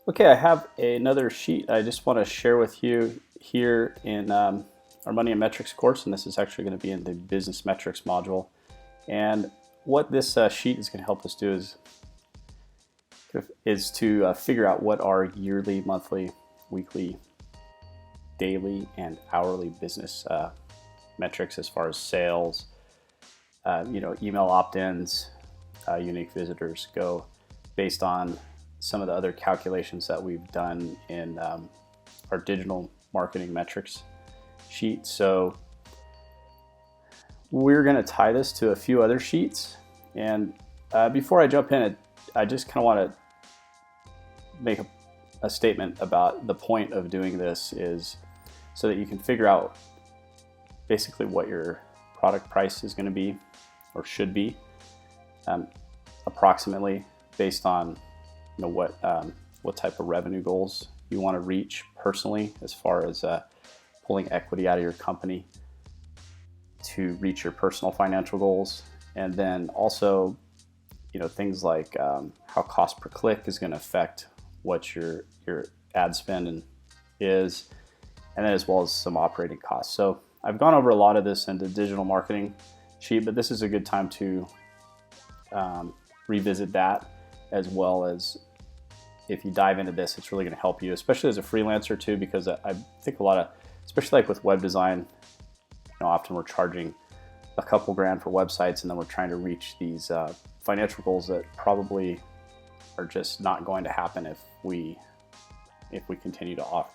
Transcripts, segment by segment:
Okay, I have another sheet I just want to share with you here in our Money and Metrics course, and this is actually going to be in the Business Metrics module. And what this sheet is going to help us do is to figure out what our yearly, monthly, weekly, daily, and hourly business metrics as far as sales, email opt-ins, unique visitors go based on some of the other calculations that we've done in our digital marketing metrics sheet. So we're going to tie this to a few other sheets. And before I jump in, I just kind of want to make a statement about the point of doing this is so that you can figure out basically what your product price is going to be or should be approximately based on what type of revenue goals you want to reach personally as far as pulling equity out of your company to reach your personal financial goals. And then also, things like how cost per click is going to affect what your ad spend is, and then as well as some operating costs. So I've gone over a lot of this in the digital marketing sheet, but this is a good time to revisit that, as well as if you dive into this, it's really going to help you, especially as a freelancer too, because I think a lot of, especially like with web design, often we're charging a couple grand for websites, and then we're trying to reach these financial goals that probably are just not going to happen if we continue to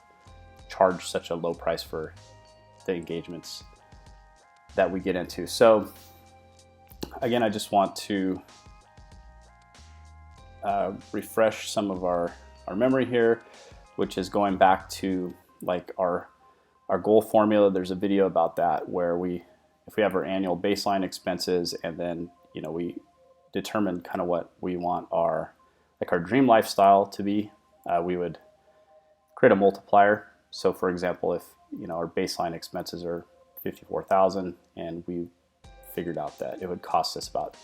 charge such a low price for the engagements that we get into. So again, I just want to refresh some of our memory here, which is going back to like our goal formula. There's a video about that where if we have our annual baseline expenses, and then we determine kind of what we want our dream lifestyle to be, we would create a multiplier. So for example, if our baseline expenses are $54,000 and we figured out that it would cost us about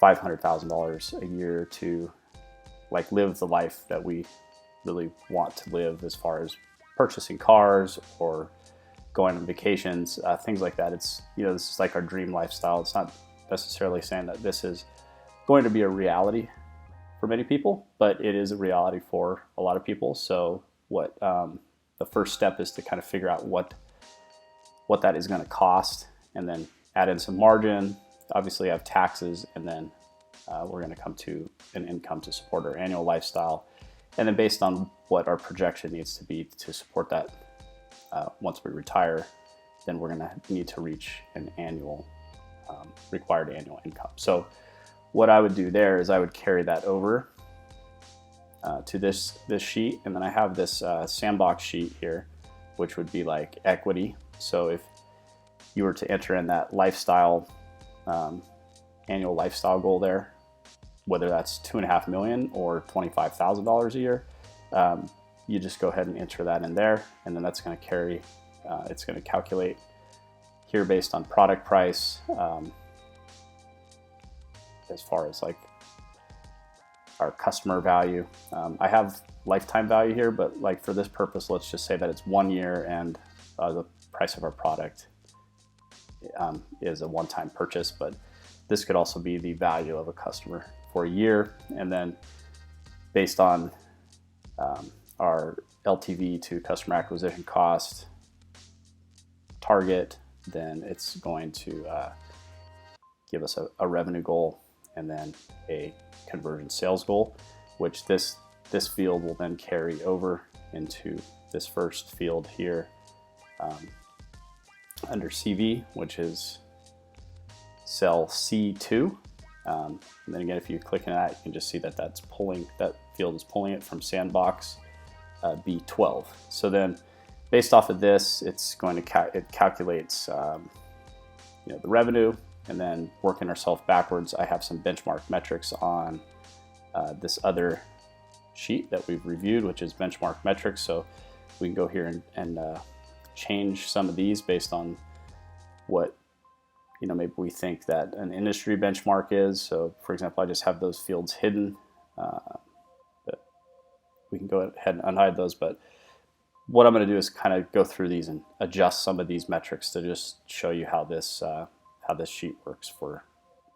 $500,000 a year to live the life that we really want to live, as far as purchasing cars or going on vacations, things like that. It's this is like our dream lifestyle. It's not necessarily saying that this is going to be a reality for many people, but it is a reality for a lot of people. So what the first step is to kind of figure out what that is going to cost, and then add in some margin. Obviously have taxes, and then we're going to come to an income to support our annual lifestyle. And then based on what our projection needs to be to support that, once we retire, then we're going to need to reach an annual required annual income. So what I would do there is I would carry that over to this sheet, and then I have this sandbox sheet here, which would be like equity. So if you were to enter in that lifestyle annual lifestyle goal there, whether that's $2.5 million or $25,000 a year, you just go ahead and enter that in there, and then that's going to carry. It's going to calculate here based on product price, as far as like our customer value. I have lifetime value here, but like for this purpose, let's just say that it's 1 year, and the price of our product is a one-time purchase, but this could also be the value of a customer for a year. And then based on our LTV to customer acquisition cost target, then it's going to give us a revenue goal, and then a conversion sales goal, which this field will then carry over into this first field here under CV, which is cell C2. And then again, if you click on that, you can just see that that field is pulling it from sandbox B12. So then based off of this, it's going to it calculates the revenue, and then working ourselves backwards, I have some benchmark metrics on this other sheet that we've reviewed, which is benchmark metrics. So we can go here and change some of these based on what maybe we think that an industry benchmark is. So for example, I just have those fields hidden, but we can can go ahead and unhide those. But what I'm going to do is kind of go through these and adjust some of these metrics to just show you how this sheet works for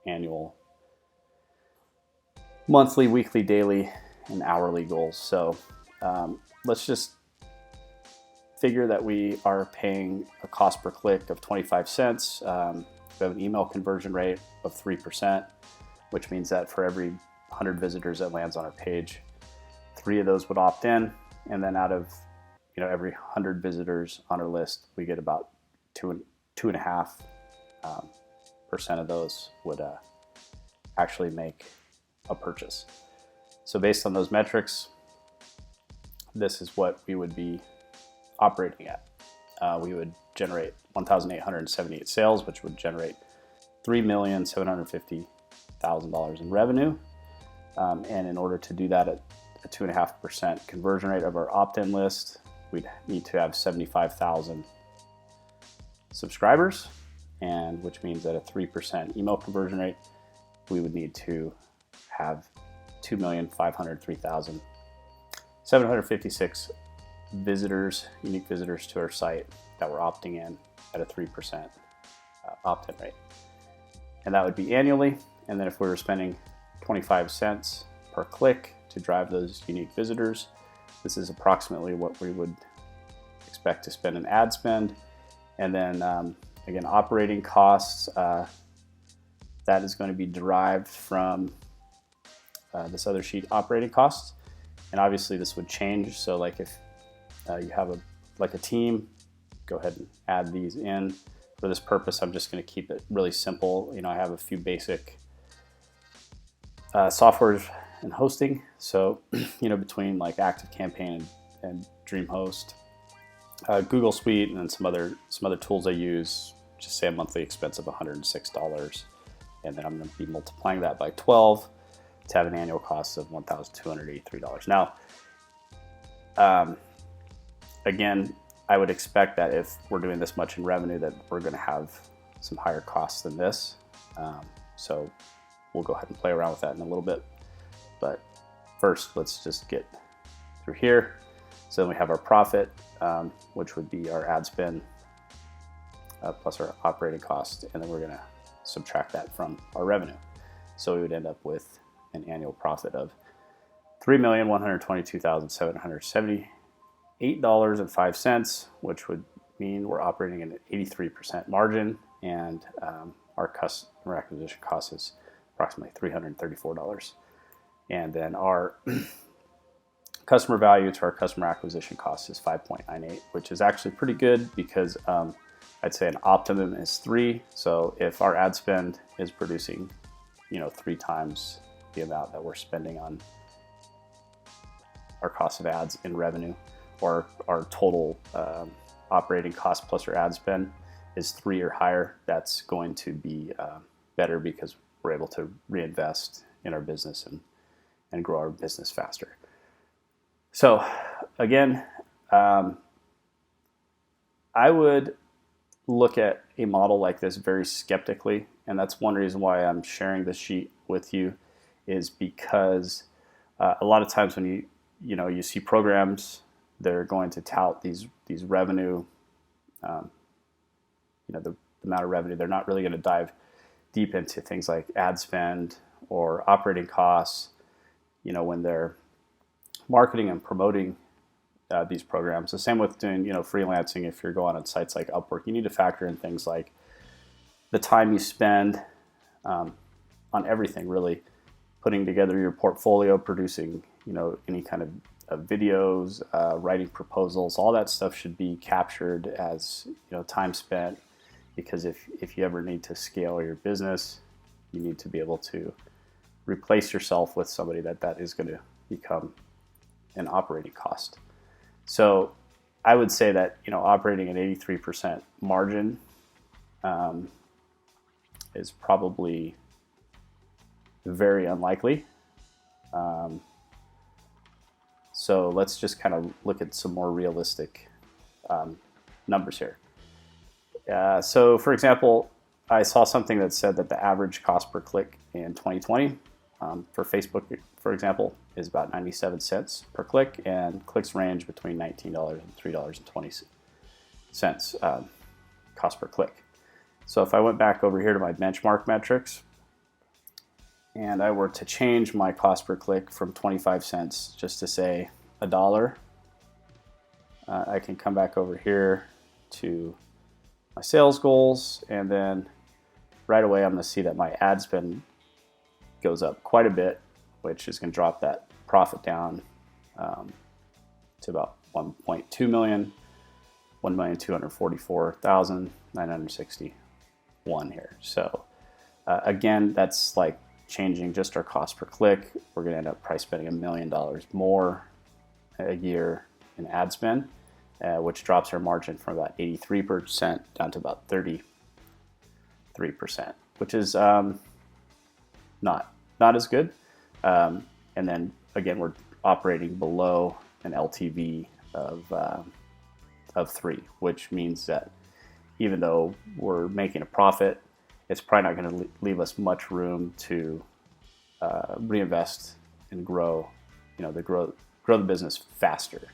annual, monthly, weekly, daily, and hourly goals. So let's just figure that we are paying a cost per click of 25 cents. We have an email conversion rate of 3%, which means that for every 100 visitors that lands on our page, 3 of those would opt in, and then out of every 100 visitors on our list, we get about 2.5% of those would actually make a purchase. So based on those metrics, this is what we would be operating at. We would generate 1,878 sales, which would generate $3,750,000 in revenue. And in order to do that at a 2.5% conversion rate of our opt-in list, we'd need to have 75,000 subscribers, and which means at a 3% email conversion rate, we would need to have 2,503,756 visitors, unique visitors to our site that were opting in at a 3% opt-in rate. And that would be annually. And then if we were spending 25 cents per click to drive those unique visitors, this is approximately what we would expect to spend in ad spend. And then again, operating costs, that is going to be derived from this other sheet, operating costs. And obviously this would change. So like if you have a team, go ahead and add these in. For this purpose, I'm just going to keep it really simple. I have a few basic softwares and hosting. So, between like ActiveCampaign and DreamHost, Google Suite, and then some other tools I use, just say a monthly expense of $106. And then I'm going to be multiplying that by 12 to have an annual cost of $1,283. Now, again, I would expect that if we're doing this much in revenue, that we're going to have some higher costs than this. So we'll go ahead and play around with that in a little bit. But first, let's just get through here. So then we have our profit, which would be our ad spend plus our operating cost, and then we're going to subtract that from our revenue. So we would end up with an annual profit of $3,122,778.05, which would mean we're operating at an 83% margin, and our customer acquisition cost is approximately $334. And then our customer value to our customer acquisition cost is 5.98, which is actually pretty good because I'd say an optimum is 3. So if our ad spend is producing, 3 times the amount that we're spending on our cost of ads in revenue, or our total operating cost plus our ad spend is 3 or higher, that's going to be better because we're able to reinvest in our business and grow our business faster. So again, I would look at a model like this very skeptically, and that's one reason why I'm sharing this sheet with you, is because a lot of times when you see programs, they're going to tout these revenue, the amount of revenue. They're not really going to dive deep into things like ad spend or operating costs, when they're marketing and promoting these programs. The same with doing, freelancing. If you're going on sites like Upwork, you need to factor in things like the time you spend on everything, really putting together your portfolio, producing, any kind of videos, writing proposals. All that stuff should be captured as, time spent, because if you ever need to scale your business, you need to be able to replace yourself with somebody that is going to become an operating cost. So I would say that, operating at 83% margin is probably very unlikely. So let's just kind of look at some more realistic numbers here. So for example, I saw something that said that the average cost per click in 2020 for Facebook, for example, is about 97 cents per click, and clicks range between $19 and $3.20 cost per click. So if I went back over here to my benchmark metrics and I were to change my cost per click from 25 cents just to say $1, I can come back over here to my sales goals, and then right away I'm going to see that my ad spend goes up quite a bit, which is going to drop that profit down to about 1.2 million, 1,244,961 here. So again, that's like changing just our cost per click. We're going to end up probably spending $1 million more a year in ad spend, which drops our margin from about 83% down to about 33%, which is not as good. And then again, we're operating below an LTV of 3, which means that even though we're making a profit, it's probably not going to leave us much room to reinvest and grow, grow the business faster,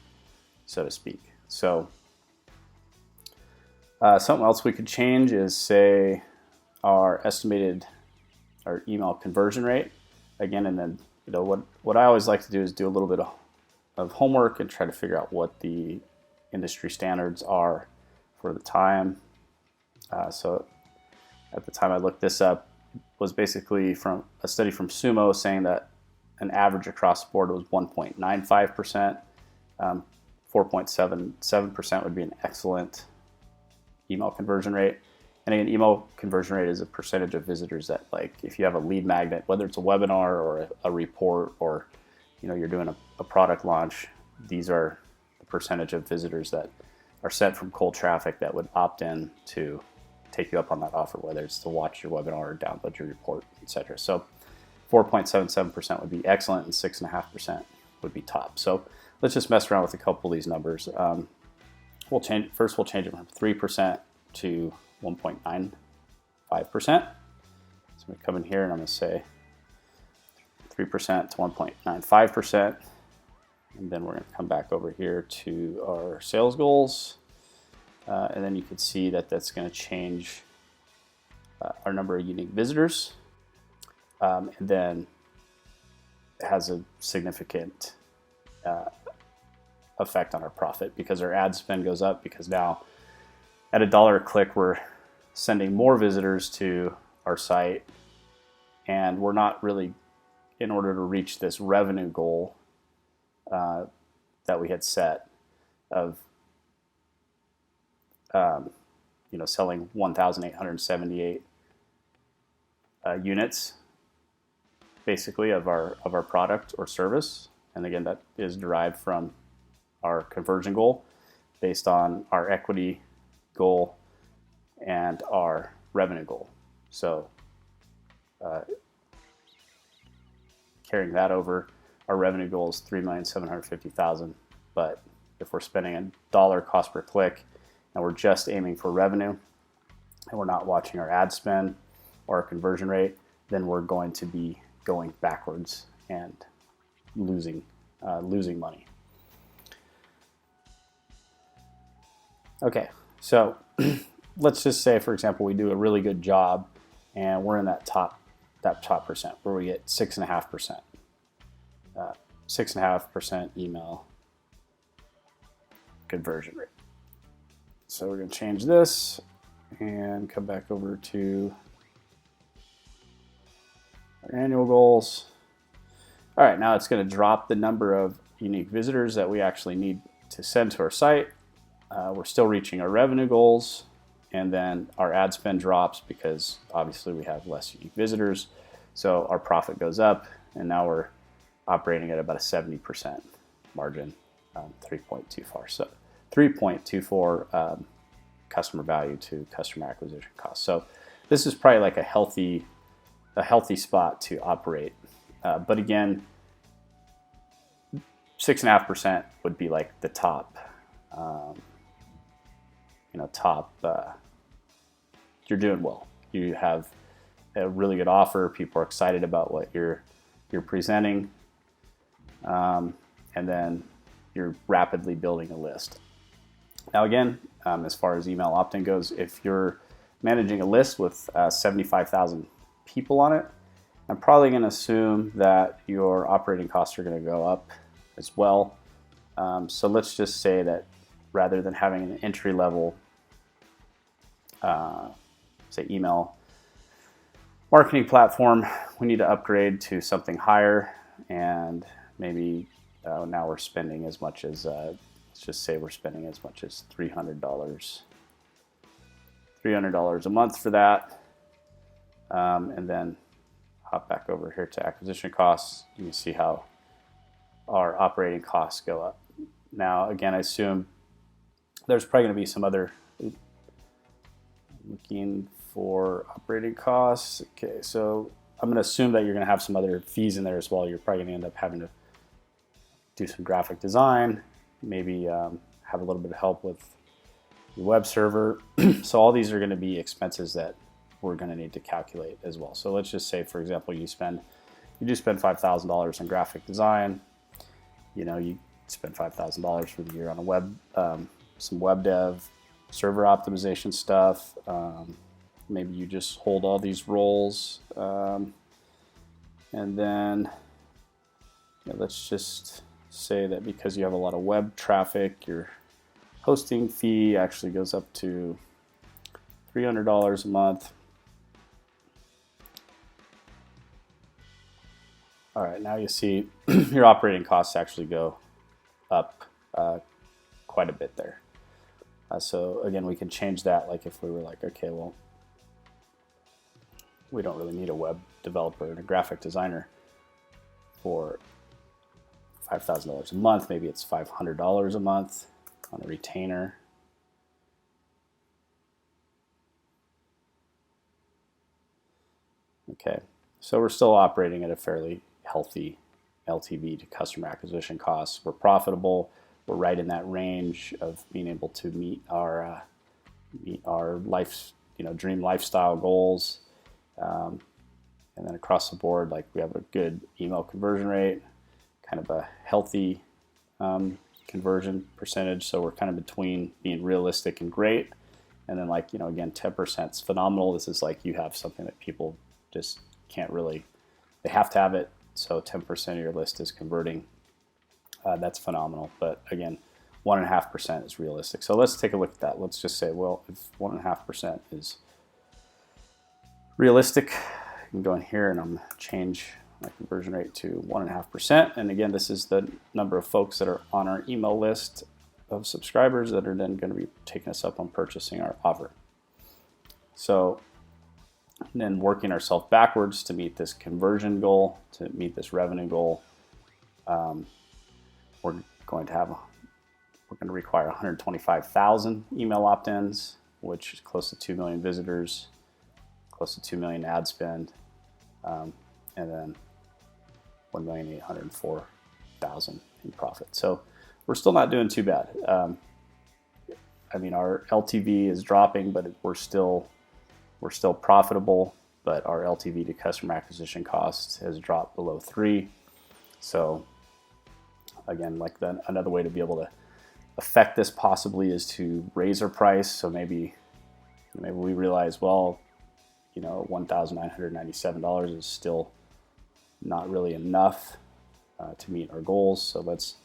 so to speak. So something else we could change is, say, our email conversion rate again. And then what I always like to do is do a little bit of homework and try to figure out what the industry standards are for the time. So at the time I looked this up, was basically from a study from Sumo saying that an average across the board was 1.95%. 4.77% would be an excellent email conversion rate. And again, email conversion rate is a percentage of visitors that, like, if you have a lead magnet, whether it's a webinar or a report, or you're doing a product launch, these are the percentage of visitors that are sent from cold traffic that would opt in to take you up on that offer, whether it's to watch your webinar or download your report, etc. So 4.77% would be excellent, and 6.5% would be top. So let's just mess around with a couple of these numbers. We'll change it from 3% to 1.95%. So I'm going to come in here and I'm going to say 3% to 1.95%. And then we're going to come back over here to our sales goals. And then you can see that that's going to change our number of unique visitors. And then it has a significant effect on our profit, because our ad spend goes up, because now at $1 a click we're sending more visitors to our site, and we're not really, in order to reach this revenue goal that we had set of selling 1,878 units basically of our product or service. And again, that is derived from our conversion goal based on our equity goal and our revenue goal. So carrying that over, our revenue goal is $3,750,000. But if we're spending $1 cost per click and we're just aiming for revenue and we're not watching our ad spend or our conversion rate, then we're going to be going backwards and losing money. Okay, so let's just say, for example, we do a really good job and we're in that top percent where we get 6.5%. 6.5% email conversion rate. So we're going to change this and come back over to our annual goals. All right, now it's going to drop the number of unique visitors that we actually need to send to our site. We're still reaching our revenue goals, and then our ad spend drops because obviously we have less unique visitors. So our profit goes up, and now we're operating at about a 70% margin, 3.24. So 3.24 customer value to customer acquisition cost. So this is probably like a healthy spot to operate. But again, 6.5% would be like the top. You're doing well. You have a really good offer. People are excited about what you're you're presenting, and then you're rapidly building a list. Now again, as far as email opt-in goes, if you're managing a list with 75,000 people on it, I'm probably going to assume that your operating costs are going to go up as well. So let's just say that rather than having an entry-level, say, email marketing platform, we need to upgrade to something higher, and maybe now we're spending as much as, let's just say we're spending as much as $300 a month for that, and then hop back over here to acquisition costs. You can see how our operating costs go up. Now, again, I assume there's probably going to be some other, looking for operating costs. Okay, so I'm going to assume that you're going to have some other fees in there as well. You're probably going to end up having to do some graphic design, maybe have a little bit of help with your web server. So all these are going to be expenses that we're going to need to calculate as well. So let's just say, for example, you do spend $5,000 on graphic design. You spend $5,000 for the year on a web, some web dev, server optimization stuff. Maybe you just hold all these roles, and then let's just say that because you have a lot of web traffic, your hosting fee actually goes up to $300 a month. All right, now you see your operating costs actually go up quite a bit there. So again, we can change that. Like if we were like, okay, well, we don't really need a web developer and a graphic designer for $5,000 a month. Maybe it's $500 a month on a retainer. Okay, so we're still operating at a fairly healthy LTV to customer acquisition costs. We're profitable. We're right in that range of being able to meet our life, dream lifestyle goals. And then across the board, like we have a good email conversion rate, kind of a healthy conversion percentage. So we're kind of between being realistic and great. And then again, 10% is phenomenal. This is like you have something that people just can't really, they have to have it. So 10% of your list is converting. That's phenomenal. But again, 1.5% is realistic. So let's take a look at that. Let's just say, well, if 1.5% is realistic, I can go in here and I'm going to change my conversion rate to 1.5%. And again, this is the number of folks that are on our email list of subscribers that are then going to be taking us up on purchasing our offer. So then working ourselves backwards to meet this conversion goal, to meet this revenue goal, we're going to require 125,000 email opt-ins, which is close to 2 million visitors, close to 2 million ad spend, and then 1,804,000 in profit. So we're still not doing too bad. I mean, our LTV is dropping, but we're still profitable. But our LTV to customer acquisition cost has dropped below 3. So again, another way to be able to affect this possibly is to raise our price. So maybe we realize, well, $1,997 is still not really enough to meet our goals. So let's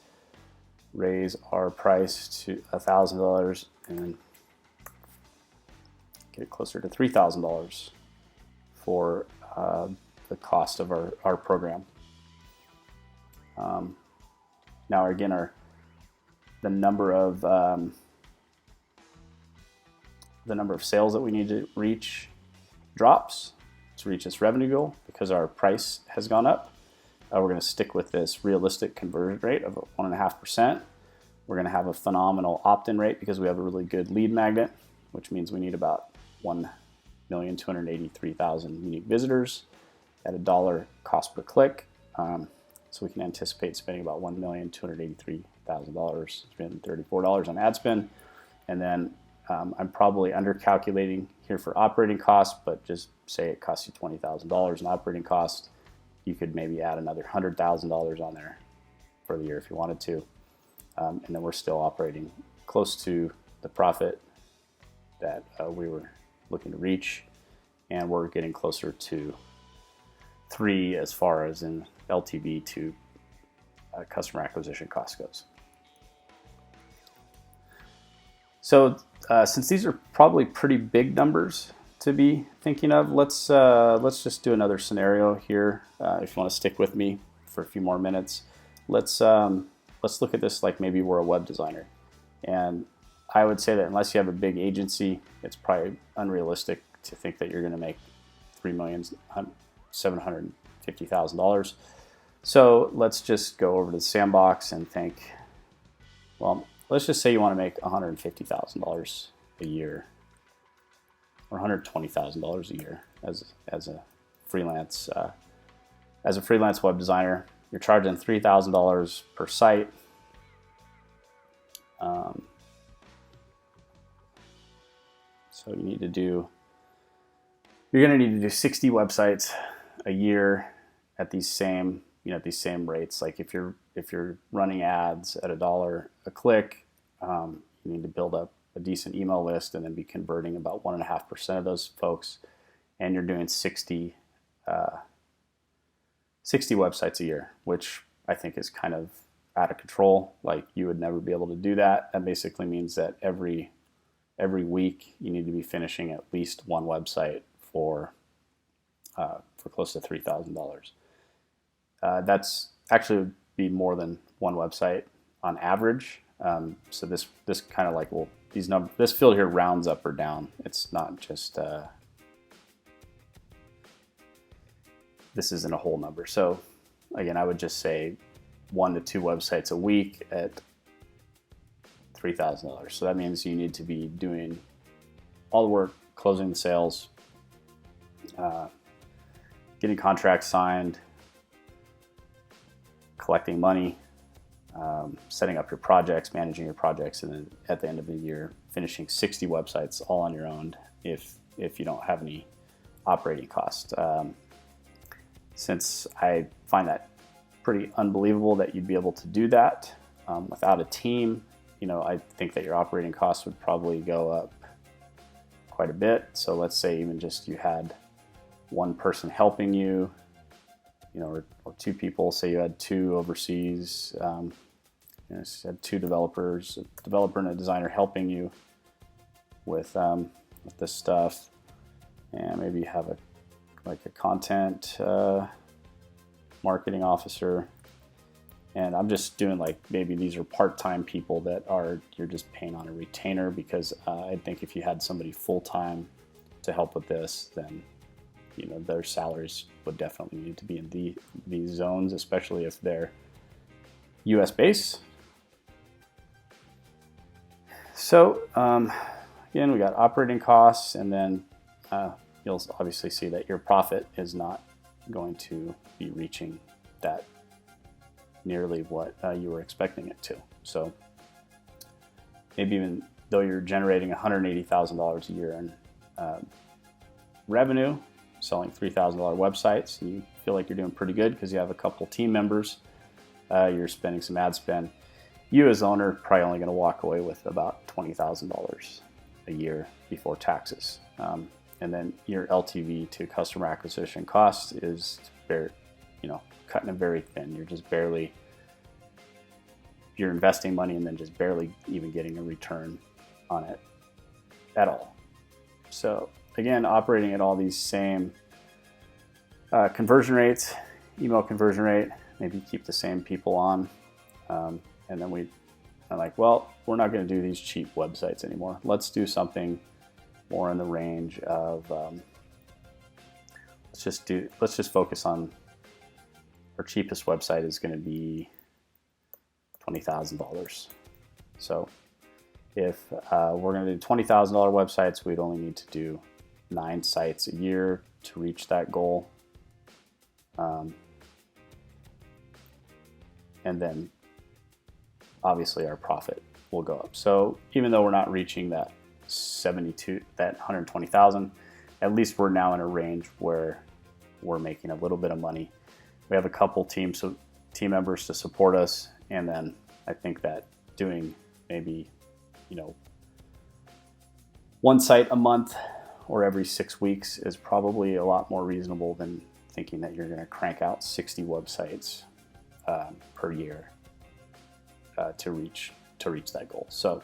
raise our price to $1,000 and get it closer to $3,000 for the cost of our program. Now again, the number of sales that we need to reach drops to reach this revenue goal because our price has gone up. We're going to stick with this realistic conversion rate of 1.5%. We're going to have a phenomenal opt-in rate because we have a really good lead magnet, which means we need about 1,283,000 unique visitors at $1 cost per click. So we can anticipate spending about $1,283,000, $334 on ad spend. And then I'm probably undercalculating here for operating costs, but just say it costs you $20,000 in operating costs. you could maybe add another $100,000 on there for the year if you wanted to. And then we're still operating close to the profit that we were looking to reach. And we're getting closer to 3 as far as in LTV to customer acquisition cost goes. So since these are probably pretty big numbers to be thinking of, let's just do another scenario here. If you want to stick with me for a few more minutes, let's look at this like maybe we're a web designer. And I would say that unless you have a big agency, it's probably unrealistic to think that you're going to make $3,750,000. So let's just go over to the sandbox and think, well, let's just say you want to make $150,000 a year or $120,000 a year as a freelance web designer. You're charging $3,000 per site. So you're going to need to do 60 websites a year at these same rates. Like if you're running ads at $1 a click, you need to build up a decent email list and then be converting about 1.5% of those folks, and you're doing 60 websites a year, which I think is kind of out of control. Like you would never be able to do that. That basically means that every week you need to be finishing at least one website for close to $3,000. That's actually would be more than one website on average. So this kind of like, well, this field here rounds up or down. It's not just this isn't a whole number. So again, I would just say 1 to 2 websites a week at $3,000. So that means you need to be doing all the work, closing the sales, getting contracts signed, collecting money, setting up your projects, managing your projects, and then at the end of the year, finishing 60 websites all on your own if you don't have any operating costs. Since I find that pretty unbelievable that you'd be able to do that without a team, I think that your operating costs would probably go up quite a bit. So let's say even just you had one person helping you, or 2 people. Say you had 2 overseas, you had 2 developers, a developer and a designer helping you with this stuff, and maybe you have a content marketing officer. And I'm just doing like maybe these are part-time people that you're just paying on a retainer, because I think if you had somebody full-time to help with this, then their salaries would definitely need to be in these zones, especially if they're US based. So again, we got operating costs, and then you'll obviously see that your profit is not going to be reaching that nearly what you were expecting it to. So maybe even though you're generating $180,000 a year in revenue, selling $3,000 websites, and you feel like you're doing pretty good because you have a couple team members, you're spending some ad spend, you as owner are probably only going to walk away with about $20,000 a year before taxes. And then your LTV to customer acquisition cost is cutting it very thin. You're investing money and then just barely even getting a return on it at all. So again, operating at all these same conversion rates, email conversion rate, maybe keep the same people on. And then we're like, well, we're not going to do these cheap websites anymore. Let's do something more in the range of, let's just focus on our cheapest website is going to be $20,000. So if we're going to do $20,000 websites, we'd only need to do 9 sites a year to reach that goal. And then obviously our profit will go up. So even though we're not reaching that 120,000, at least we're now in a range where we're making a little bit of money we have a couple team members to support us, and then I think that doing maybe, you know, one site a month or every 6 weeks is probably a lot more reasonable than thinking that you're going to crank out 60 websites per year to reach that goal. So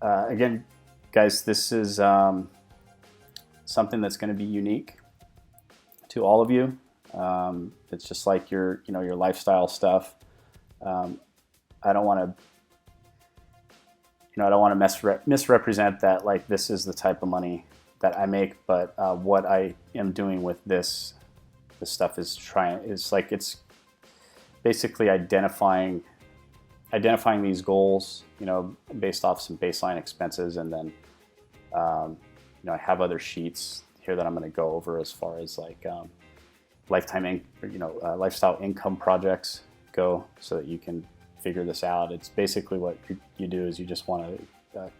again, guys, this is something that's going to be unique to all of you. It's just like your lifestyle stuff. I don't want to misrepresent that like this is the type of money that I make, but what I am doing with this stuff is it's basically identifying these goals, based off some baseline expenses, and then I have other sheets here that I'm going to go over as far as like lifestyle income projects go, so that you can figure this out. It's basically what you do is you just want to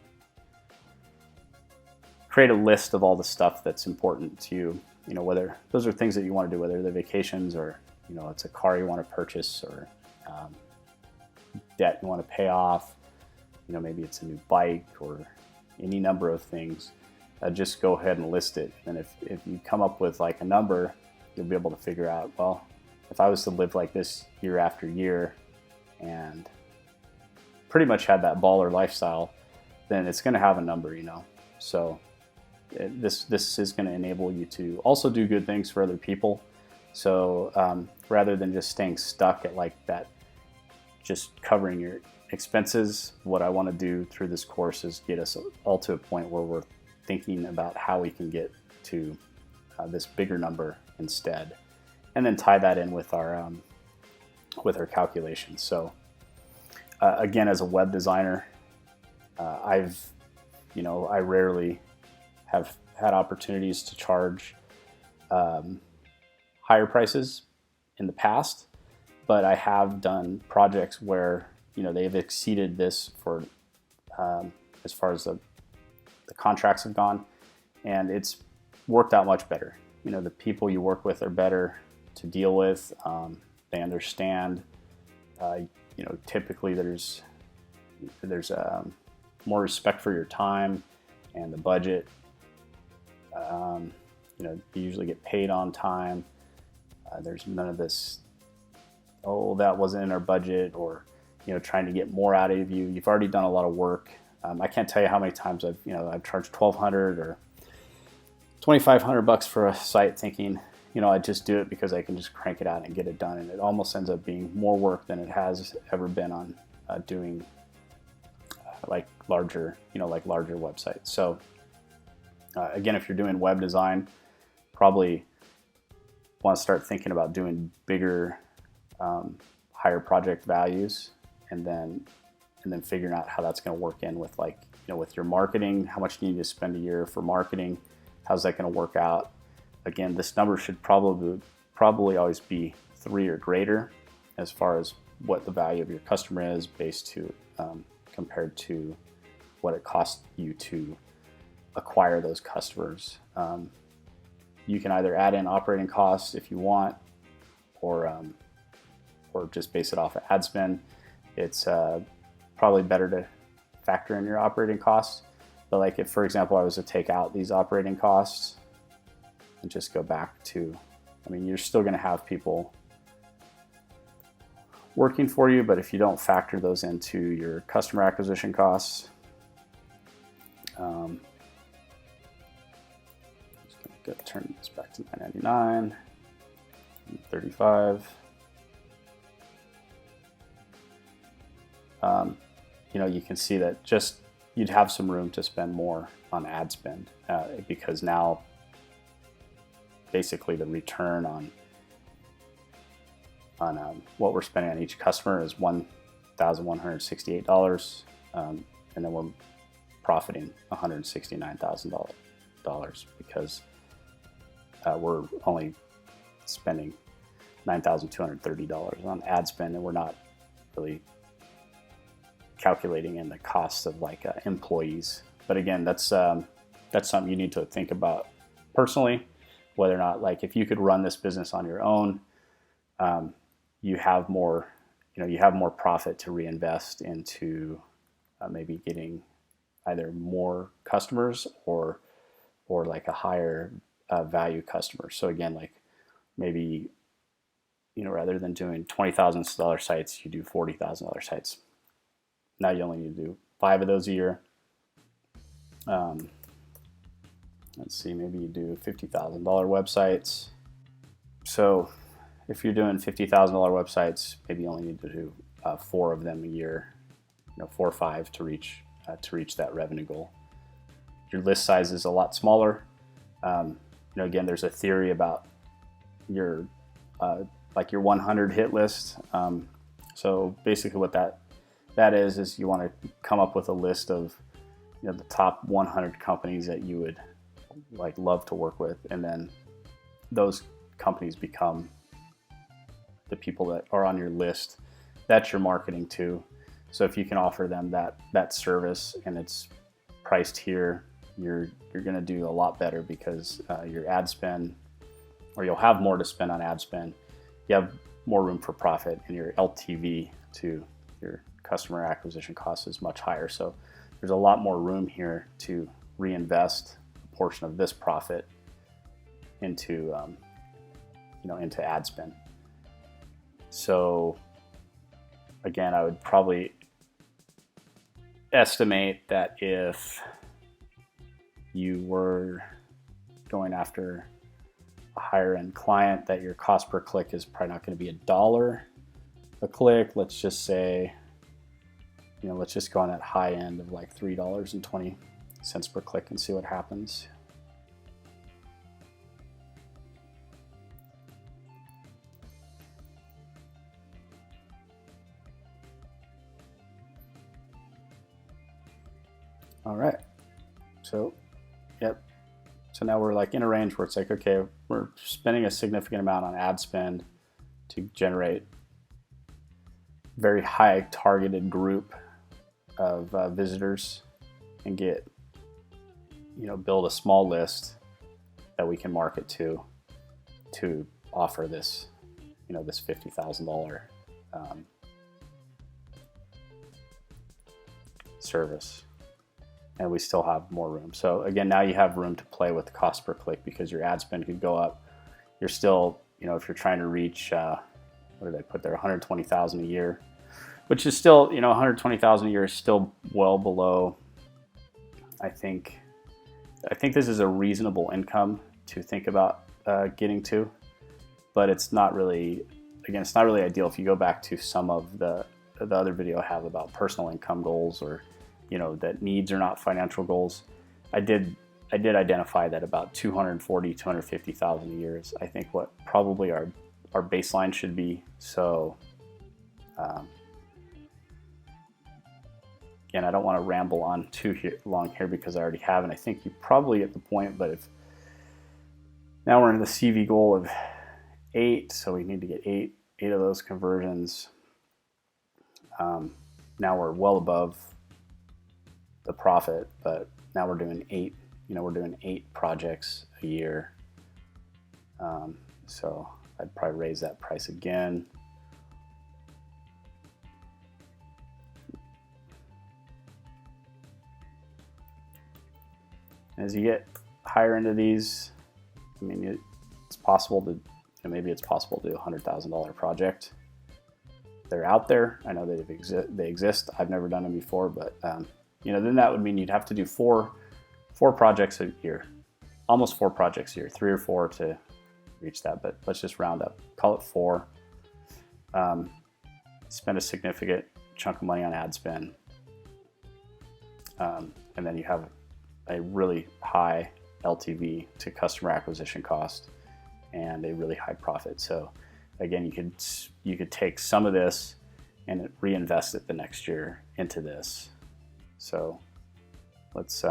create a list of all the stuff that's important to you. Whether those are things that you want to do, whether they're vacations or it's a car you want to purchase, or debt you want to pay off. Maybe it's a new bike or any number of things. Just go ahead and list it. And if you come up with like a number, you'll be able to figure out, well, if I was to live like this year after year and pretty much had that baller lifestyle, then it's going to have a number, So this is going to enable you to also do good things for other people. So rather than just staying stuck at like that, just covering your expenses, what I want to do through this course is get us all to a point where we're thinking about how we can get to this bigger number instead, and then tie that in with our calculations. So again, as a web designer, I rarely have had opportunities to charge higher prices in the past, but I have done projects where they've exceeded this for as far as the contracts have gone, and it's worked out much better. The people you work with are better to deal with. They understand. Typically there's more respect for your time and the budget. You usually get paid on time. There's none of this, oh, that wasn't in our budget, or trying to get more out of you. You've already done a lot of work. I can't tell you how many times I've charged $1,200 or $2,500 for a site, thinking I just do it because I can just crank it out and get it done, and it almost ends up being more work than it has ever been on doing like larger websites. So again, if you're doing web design, probably want to start thinking about doing bigger, higher project values, and then figuring out how that's going to work in with with your marketing. How much do you need to spend a year for marketing? How's that going to work out? Again, this number should probably always be 3 or greater as far as what the value of your customer is based to compared to what it costs you to acquire those customers. You can either add in operating costs if you want, or just base it off of ad spend. It's probably better to factor in your operating costs. But like if, for example, I was to take out these operating costs and just go back to, you're still going to have people working for you, but if you don't factor those into your customer acquisition costs, just going to turn this back to $9.99, $35. You can see that just you'd have some room to spend more on ad spend, because now basically the return on what we're spending on each customer is $1,168, and then we're profiting $169,000 because we're only spending $9,230 on ad spend, and we're not really calculating in the costs of employees. But again, that's something you need to think about personally. whether or not, like, if you could run this business on your own, you have more, you have more profit to reinvest into maybe getting either more customers or like a higher value customer. So again, like maybe, rather than doing $20,000 sites, you do $40,000 sites. Now you only need to do 5 of those a year. Let's see, maybe you do $50,000 websites. So if you're doing $50,000 websites, maybe you only need to do 4 of them a year, 4 or 5 to reach that revenue goal. Your list size is a lot smaller. Again, there's a theory about your like your 100 hit list. So basically, what that is you want to come up with a list of the top 100 companies that you would like love to work with, and then those companies become the people that are on your list that you're marketing to. So if you can offer them that service and it's priced here, you're going to do a lot better, because your ad spend, or you'll have more to spend on ad spend. You have more room for profit, and your LTV to your customer acquisition cost is much higher. So there's a lot more room here to reinvest a portion of this profit into into ad spend. So again, I would probably estimate that if you were going after a higher end client, that your cost per click is probably not going to be $1 a click. Let's just say, let's just go on that high end of like $3.20 per click and see what happens. All right, so yep. So now we're like in a range where it's like, okay, we're spending a significant amount on ad spend to generate very high targeted group of visitors, and get, build a small list that we can market to offer this, this $50,000 service. And we still have more room. So again, now you have room to play with the cost per click, because your ad spend could go up. You're still, if you're trying to reach, what did I put there, 120,000 a year, which is still, 120,000 a year is still well below. I think this is a reasonable income to think about getting to, but it's not really, again, it's not really ideal. If you go back to some of the other video I have about personal income goals, or that needs are not financial goals, I did identify that about 250,000 a year is, I think, what probably our baseline should be. So again, I don't want to ramble on too long here, because I already have, and I think you probably get the point. But if now we're in the CV goal of 8, so we need to get eight of those conversions. Now we're well above the profit, but now we're doing 8. We're doing 8 projects a year. So I'd probably raise that price again. As you get higher into these, I mean, it's possible to, maybe it's possible to do a $100,000 project. They're out there. I know that they exist. I've never done them before, but then that would mean you'd have to do four projects a year, almost 4 projects a year, 3 or 4 to reach that. But let's just round up, call it 4. Spend a significant chunk of money on ad spend, and then you have a really high LTV to customer acquisition cost and a really high profit. So again, you could take some of this and reinvest it the next year into this. So let's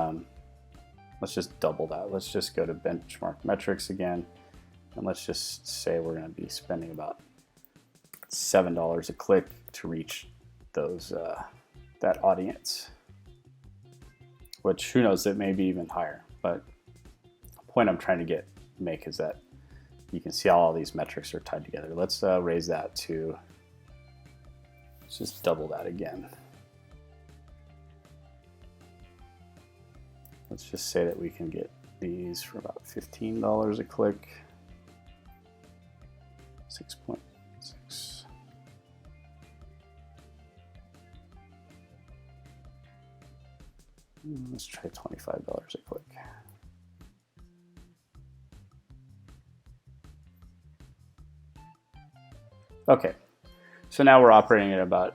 just double that. Let's just go to benchmark metrics again, and let's just say we're going to be spending about $7 a click to reach those that audience. Which, who knows, it may be even higher. But the point I'm trying to get make is that you can see how all these metrics are tied together. Let's raise that to, let's just double that again. Let's just say that we can get these for about $15 a click. 6.6. Let's try $25 a click. Okay, so now we're operating at about,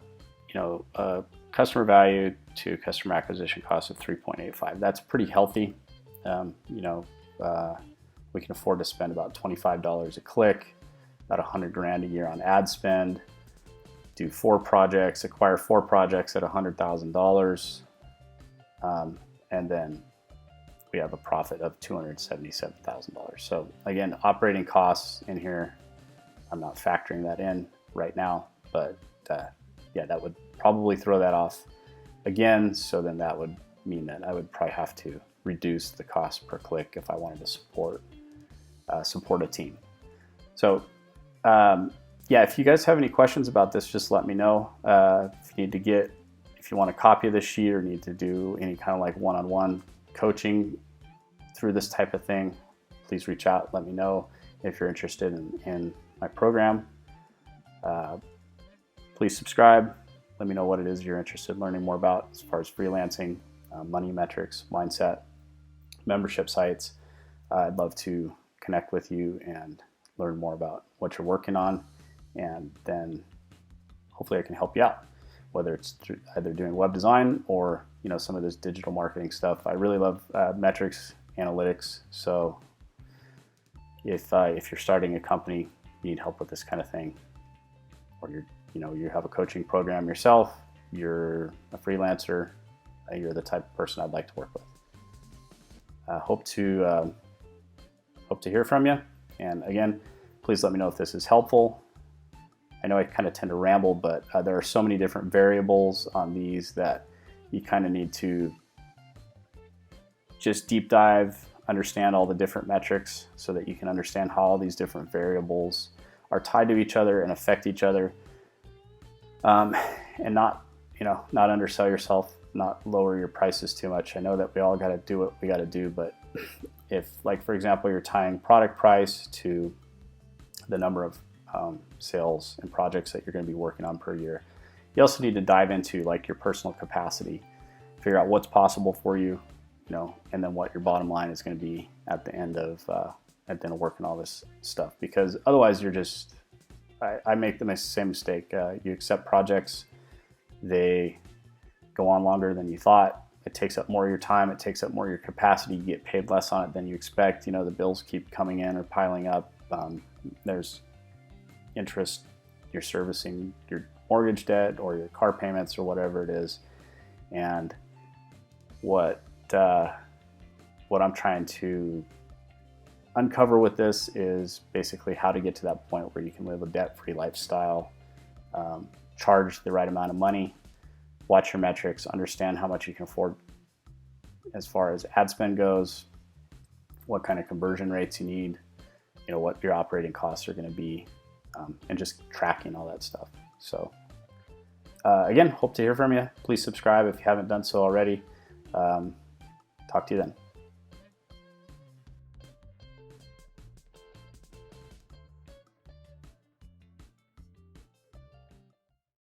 customer value to customer acquisition cost of 3.85. That's pretty healthy. We can afford to spend about $25 a click, about 100 grand a year on ad spend, do 4 projects, acquire 4 projects at $100,000, and then we have a profit of $277,000. So again, operating costs in here, I'm not factoring that in right now, but yeah, that would probably throw that off again. So then that would mean that I would probably have to reduce the cost per click if I wanted to support a team. So yeah, if you guys have any questions about this, just let me know. If you want a copy of this sheet or need to do any kind of like one-on-one coaching through this type of thing, please reach out. Let me know if you're interested in my program. Please subscribe. Let me know what it is you're interested in learning more about as far as freelancing, money metrics, mindset, membership sites. I'd love to connect with you and learn more about what you're working on, and then hopefully I can help you out, whether it's through either doing web design or some of this digital marketing stuff. I really love metrics, analytics. So if you're starting a company, you need help with this kind of thing, or you have a coaching program yourself, you're a freelancer, you're the type of person I'd like to work with. Hope to hear from you. And again, please let me know if this is helpful. I know I kind of tend to ramble, but there are so many different variables on these that you kind of need to just deep dive, understand all the different metrics so that you can understand how all these different variables are tied to each other and affect each other. And not undersell yourself, not lower your prices too much. I know that we all got to do what we got to do, but if, like, for example, you're tying product price to the number of sales and projects that you're going to be working on per year, you also need to dive into like your personal capacity, figure out what's possible for you, and then what your bottom line is going to be at the end of working all this stuff. Because otherwise, I make the same mistake. You accept projects, they go on longer than you thought. It takes up more of your time. It takes up more of your capacity. You get paid less on it than you expect. The bills keep coming in or piling up. There's interest. You're servicing your mortgage debt or your car payments or whatever it is. And what I'm trying to uncover with this is basically how to get to that point where you can live a debt-free lifestyle, charge the right amount of money, watch your metrics, understand how much you can afford as far as ad spend goes, what kind of conversion rates you need, what your operating costs are going to be, and just tracking all that stuff. So again, hope to hear from you. Please subscribe if you haven't done so already. Talk to you then.